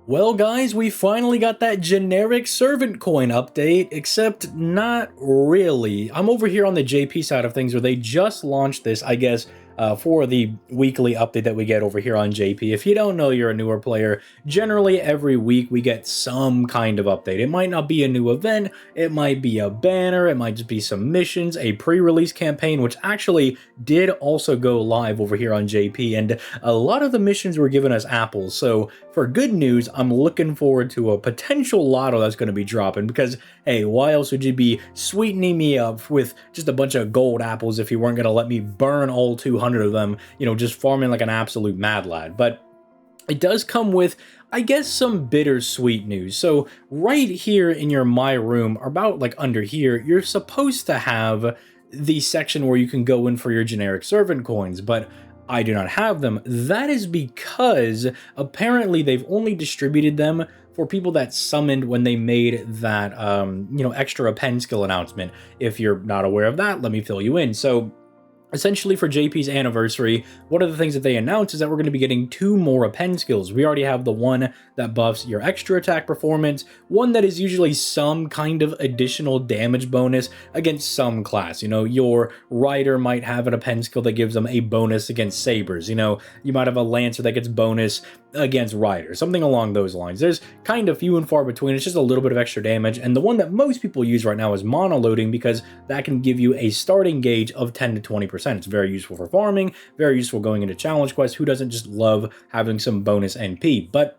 Well guys, we finally got that generic servant coin update, except not really. I'm over here on the JP side of things where they just launched this, I guess, for the weekly update that we get over here on JP. If you don't know, you're a newer player, generally every week we get some kind of update. It might not be a new event, it might be a banner, it might just be some missions, a pre-release campaign, which actually did also go live over here on JP, and a lot of the missions were giving us apples. So for good news, I'm looking forward to a potential lotto that's going to be dropping, because hey, why else would you be sweetening me up with just a bunch of gold apples if you weren't going to let me burn all 200 of them, you know, just farming like an absolute mad lad? But it does come with, I guess, some bittersweet news. So right here in your My Room, or about like under here, you're supposed to have the section where you can go in for your generic servant coins, but I do not have them. That is because apparently they've only distributed them for people that summoned when they made that, extra append skill announcement. If you're not aware of that, let me fill you in. So essentially, for JP's anniversary, one of the things that they announced is that we're going to be getting 2 more append skills. We already have the one that buffs your extra attack performance, one that is usually some kind of additional damage bonus against some class. You know, your Rider might have an append skill that gives them a bonus against Sabers. You know, you might have a Lancer that gets bonus against Rider, something along those lines. There's kind of few and far between. It's just a little bit of extra damage, and the one that most people use right now is monoloading, because that can give you a starting gauge of 10 to 20%. It's very useful for farming, very useful going into challenge quests. Who doesn't just love having some bonus NP? But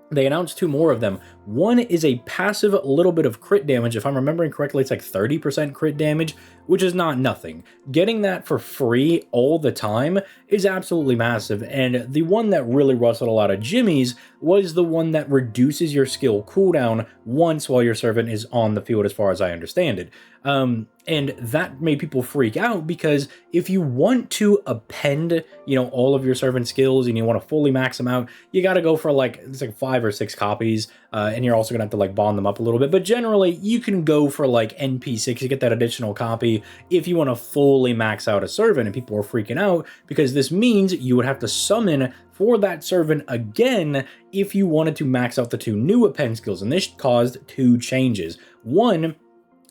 they announced 2 more of them. One is a passive little bit of crit damage. If I'm remembering correctly, it's like 30% crit damage, which is not nothing. Getting that for free all the time is absolutely massive. And the one that really rustled a lot of jimmies was the one that reduces your skill cooldown once while your servant is on the field, as far as I understand it. And that made people freak out, because if you want to append, you know, all of your servant skills and you want to fully max them out, you got to go for it's like 5 or 6 copies. And you're also gonna have to like bond them up a little bit, but generally you can go for like NP6 to get that additional copy if you want to fully max out a servant. And people are freaking out because this means you would have to summon for that servant again if you wanted to max out the 2 new append skills. And this caused 2 changes. One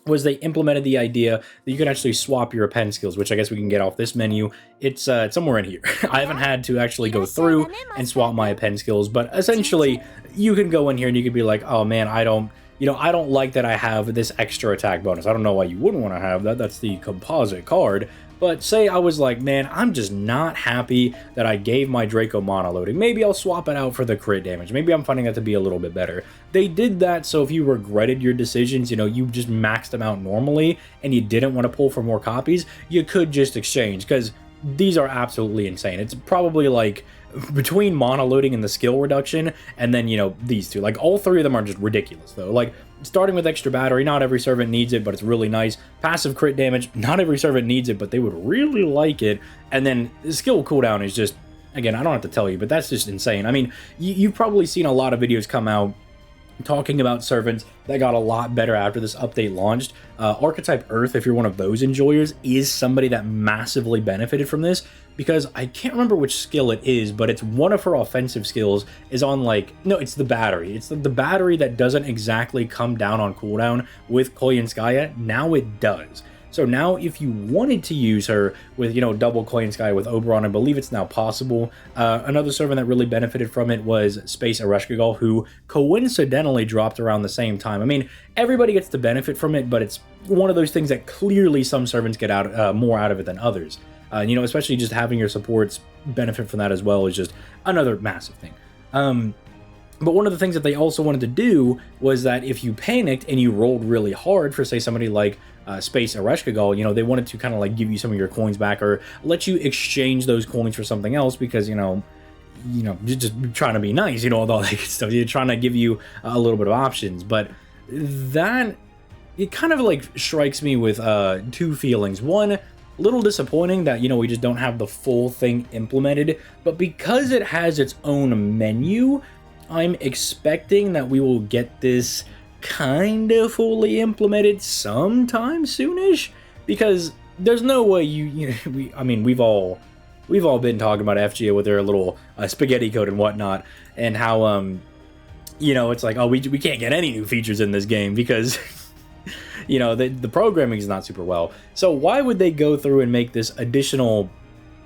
was they implemented the idea that you can actually swap your append skills, which I guess we can get off this menu. It's somewhere in here. I haven't had to actually go through and swap my append skills, but essentially you can go in here and you can be like, oh man, I don't like that I have this extra attack bonus. I don't know why you wouldn't want to have that. That's the composite card. But say I was like, man, I'm just not happy that I gave my Draco monoloading. Maybe I'll swap it out for the crit damage. Maybe I'm finding that to be a little bit better. They did that so if you regretted your decisions, you know, you just maxed them out normally and you didn't want to pull for more copies, you could just exchange, because these are absolutely insane. It's probably like between monoloading and the skill reduction, and then, you know, these 2, like all 3 of them are just ridiculous though. Like starting with extra battery, not every servant needs it, but it's really nice. Passive crit damage, not every servant needs it, but they would really like it. And then the skill cooldown is just, again, I don't have to tell you, but that's just insane. I mean, you've probably seen a lot of videos come out talking about servants that got a lot better after this update launched. Archetype Earth, if you're one of those enjoyers, is somebody that massively benefited from this, because I can't remember which skill it is, but it's one of her offensive skills is on like, no, it's the battery. It's the battery that doesn't exactly come down on cooldown with Koyanskaya. Now it does. So now if you wanted to use her with, you know, double Koyanskaya with Oberon, I believe it's now possible. Another servant that really benefited from it was Space Ereshkigal, who coincidentally dropped around the same time. I mean, everybody gets the benefit from it, but it's one of those things that clearly some servants get out more out of it than others. You know, especially just having your supports benefit from that as well is just another massive thing. But one of the things that they also wanted to do was that if you panicked and you rolled really hard for, say, somebody like Space Ereshkigal, you know, they wanted to kind of like give you some of your coins back, or let you exchange those coins for something else, because, you know, just trying to be nice, you know, all that stuff. You're trying to give you a little bit of options. But that, it kind of like strikes me with 2 feelings. One, little disappointing that, you know, we just don't have the full thing implemented, but because it has its own menu, I'm expecting that we will get this kind of fully implemented sometime soonish, because there's no way we've all been talking about FGO with their little spaghetti code and whatnot, and how you know, it's like, oh, we can't get any new features in this game because, you know, the programming is not super well. So why would they go through and make this additional,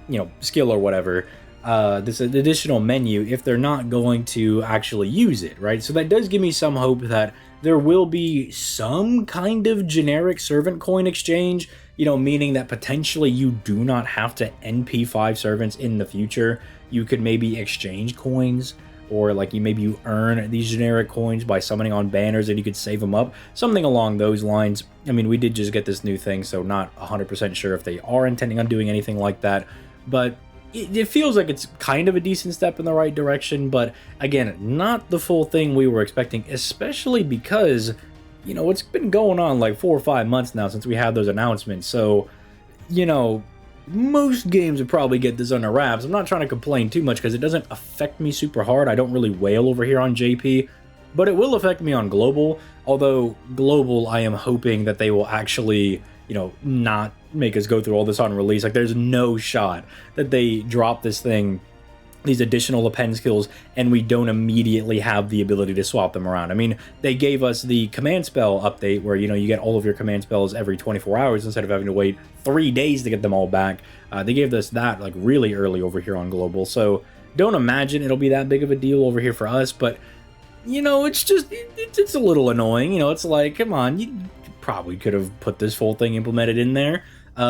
you know, skill or whatever, this additional menu if they're not going to actually use it, right? So that does give me some hope that there will be some kind of generic servant coin exchange, you know, meaning that potentially you do not have to NP5 servants in the future. You could maybe exchange coins, or like maybe you earn these generic coins by summoning on banners and you could save them up, something along those lines. I mean, we did just get this new thing, so not 100% sure if they are intending on doing anything like that, but it feels like it's kind of a decent step in the right direction. But again, not the full thing we were expecting, especially because, you know, it's been going on like 4 or 5 months now since we had those announcements. So, you know, most games would probably get this under wraps. I'm not trying to complain too much because it doesn't affect me super hard. I don't really wail over here on JP, but it will affect me on global. Although global, I am hoping that they will actually, you know, not make us go through all this on release. Like, there's no shot that they drop this thing, these additional append skills, and we don't immediately have the ability to swap them around. I mean, they gave us the command spell update where, you know, you get all of your command spells every 24 hours instead of having to wait 3 days to get them all back. They gave us that like really early over here on global, so don't imagine it'll be that big of a deal over here for us. But, you know, it's just, it's a little annoying. You know, it's like, come on, you probably could have put this full thing implemented in there.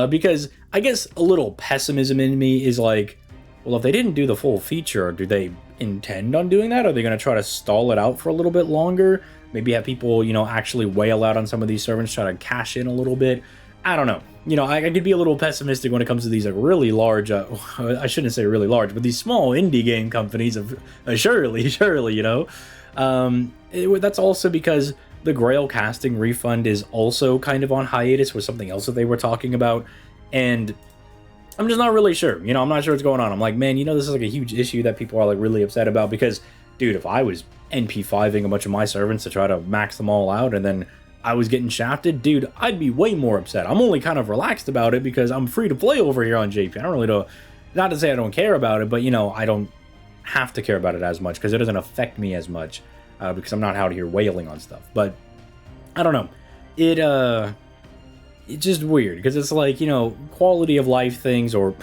Because I guess a little pessimism in me is like, well, if they didn't do the full feature, do they intend on doing that? Are they going to try to stall it out for a little bit longer? Maybe have people, you know, actually wail out on some of these servants, try to cash in a little bit? I don't know. You know, I could be a little pessimistic when it comes to these like really large, I shouldn't say really large, but these small indie game companies, surely, you know. That's also because the Grail casting refund is also kind of on hiatus with something else that they were talking about, and I'm just not really sure. You know, I'm not sure what's going on. I'm like, man, you know, this is like a huge issue that people are like really upset about because, dude, if I was NP5ing a bunch of my servants to try to max them all out and then I was getting shafted, dude, I'd be way more upset. I'm only kind of relaxed about it because I'm free to play over here on JP. I don't really know, not to say I don't care about it, but, you know, I don't have to care about it as much because it doesn't affect me as much. Because I'm not out here wailing on stuff. But I don't know, it's just weird because it's like, you know, quality of life things, or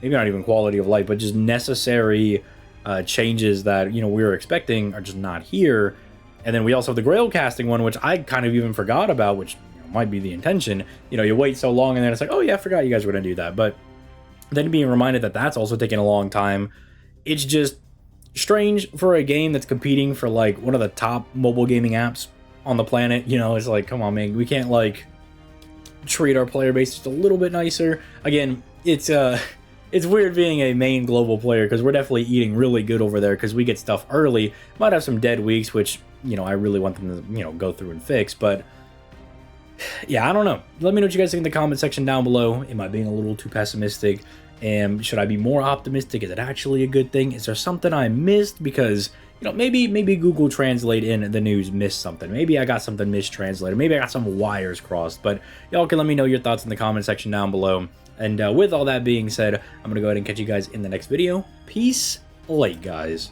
maybe not even quality of life, but just necessary changes that, you know, we were expecting are just not here. And then we also have the Grail casting one, which I kind of even forgot about, which, you know, might be the intention. You know, you wait so long and then it's like, oh yeah, I forgot you guys were gonna do that. But then being reminded that that's also taking a long time, it's just strange for a game that's competing for like one of the top mobile gaming apps on the planet. You know, it's like, come on, man, we can't like treat our player base just a little bit nicer. Again, it's weird being a main global player because we're definitely eating really good over there because we get stuff early. Might have some dead weeks, which, you know, I really want them to, you know, go through and fix. But yeah, I don't know. Let me know what you guys think in the comment section down below. Am I being a little too pessimistic? And should I be more optimistic? Is it actually a good thing? Is there something I missed? Because, you know, maybe Google Translate in the news missed something. Maybe I got something mistranslated. Maybe I got some wires crossed. But y'all can let me know your thoughts in the comment section down below. And with all that being said, I'm going to go ahead and catch you guys in the next video. Peace, late guys.